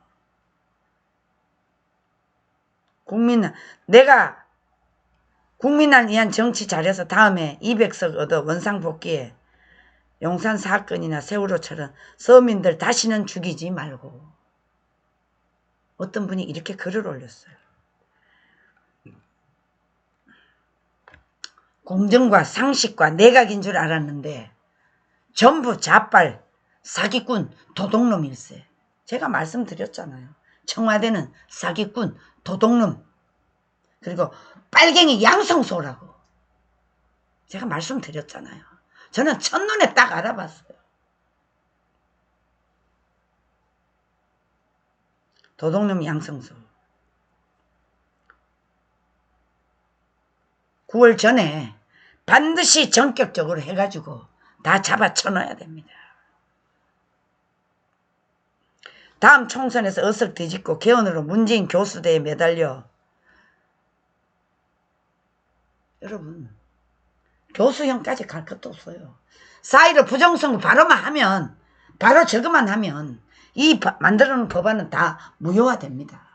내가 국민을 위한 정치 잘해서 다음에 200석 얻어 원상복귀해 용산 사건이나 세월호처럼 서민들 다시는 죽이지 말고. 어떤 분이 이렇게 글을 올렸어요. 공정과 상식과 내각인 줄 알았는데 전부 자빨, 사기꾼, 도둑놈일세. 제가 말씀드렸잖아요. 청와대는 사기꾼, 도둑놈, 그리고 빨갱이 양성소라고 제가 말씀드렸잖아요. 저는 첫눈에 딱 알아봤어요. 도둑놈 양성소. 9월 전에 반드시 전격적으로 해가지고 다 잡아쳐놔야 됩니다. 다음 총선에서 어석 뒤집고 개헌으로 문재인 교수대에 매달려. 여러분, 교수형까지 갈 것도 없어요. 4.15 부정선거 바로 저것만 하면 이 만들어놓은 법안은 다 무효화됩니다.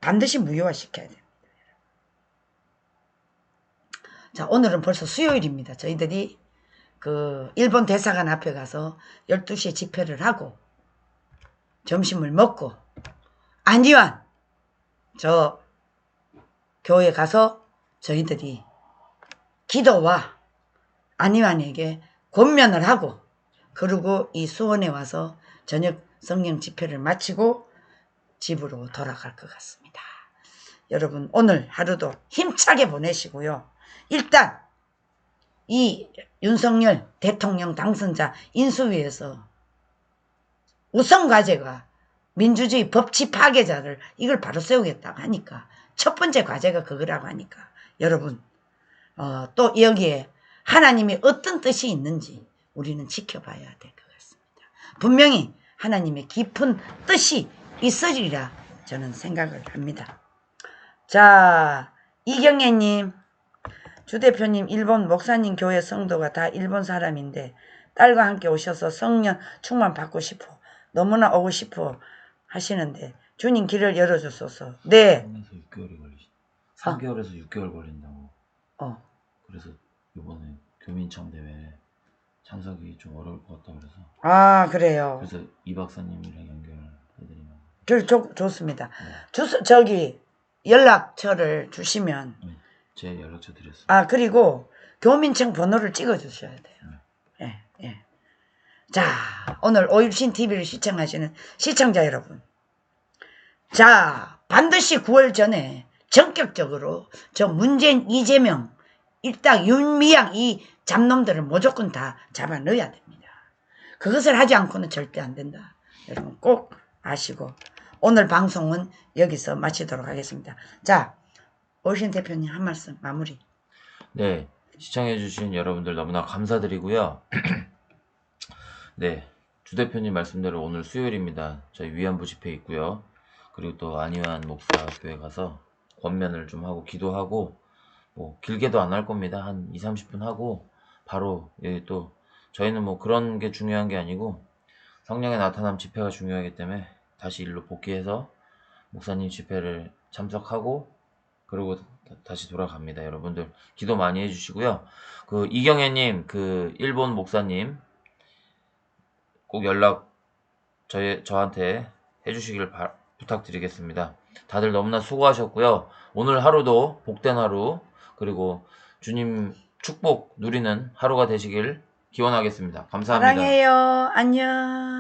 반드시 무효화시켜야 됩니다. 자, 오늘은 벌써 수요일입니다. 저희들이 그 일본 대사관 앞에 가서 12시에 집회를 하고 점심을 먹고 안지환 저 교회 가서 저희들이 기도와 안희환에게 권면을 하고 그리고 이 수원에 와서 저녁 성령 집회를 마치고 집으로 돌아갈 것 같습니다. 여러분 오늘 하루도 힘차게 보내시고요. 일단 이 윤석열 대통령 당선자 인수위에서 우선 과제가 민주주의 법치 파괴자를 이걸 바로 세우겠다고 하니까 첫 번째 과제가 그거라고 하니까 여러분 또 여기에 하나님이 어떤 뜻이 있는지 우리는 지켜봐야 될 것 같습니다. 분명히 하나님의 깊은 뜻이 있으리라 저는 생각을 합니다. 자, 이경애님, 주 대표님, 일본 목사님 교회 성도가 다 일본 사람인데 딸과 함께 오셔서 성령 충만 받고 싶어, 너무나 오고 싶어 하시는데 주님 길을 열어주소서. 네. 3개월에서 6개월 걸린다고. 어. 그래서 이번에 교민청 대회 참석이 좀 어려울 것 같다 그래서. 아, 그래요. 그래서 이 박사님이랑 연결해드리면. 좋습니다. 저기 연락처를 주시면. 제 연락처 드렸습니다. 아, 그리고 교민청 번호를 찍어 주셔야 돼요. 예, 예. 자, 오늘 오일신 TV를 시청하시는 시청자 여러분. 자, 반드시 9월 전에 전격적으로 저 문재인, 이재명, 일단 윤미향 이 잡놈들을 무조건 다 잡아 넣어야 됩니다. 그것을 하지 않고는 절대 안 된다. 여러분 꼭 아시고 오늘 방송은 여기서 마치도록 하겠습니다. 자, 오신 대표님 한 말씀 마무리. 네, 시청해주신 여러분들 너무나 감사드리고요. 네, 주 대표님 말씀대로 오늘 수요일입니다. 저희 위안부 집회 있고요. 그리고 또 안희환 목사 교회 가서 권면을 좀 하고 기도하고 뭐 길게도 안 할 겁니다. 한 2, 30분 하고 바로 여기 또 저희는 뭐 그런 게 중요한 게 아니고 성령의 나타남 집회가 중요하기 때문에 다시 일로 복귀해서 목사님 집회를 참석하고 그리고 다시 돌아갑니다. 여러분들 기도 많이 해주시고요. 그 이경애님, 그 일본 목사님 꼭 연락 저한테 해주시길 부탁드리겠습니다. 다들 너무나 수고하셨고요. 오늘 하루도 복된 하루 그리고 주님 축복 누리는 하루가 되시길 기원하겠습니다. 감사합니다. 사랑해요. 안녕.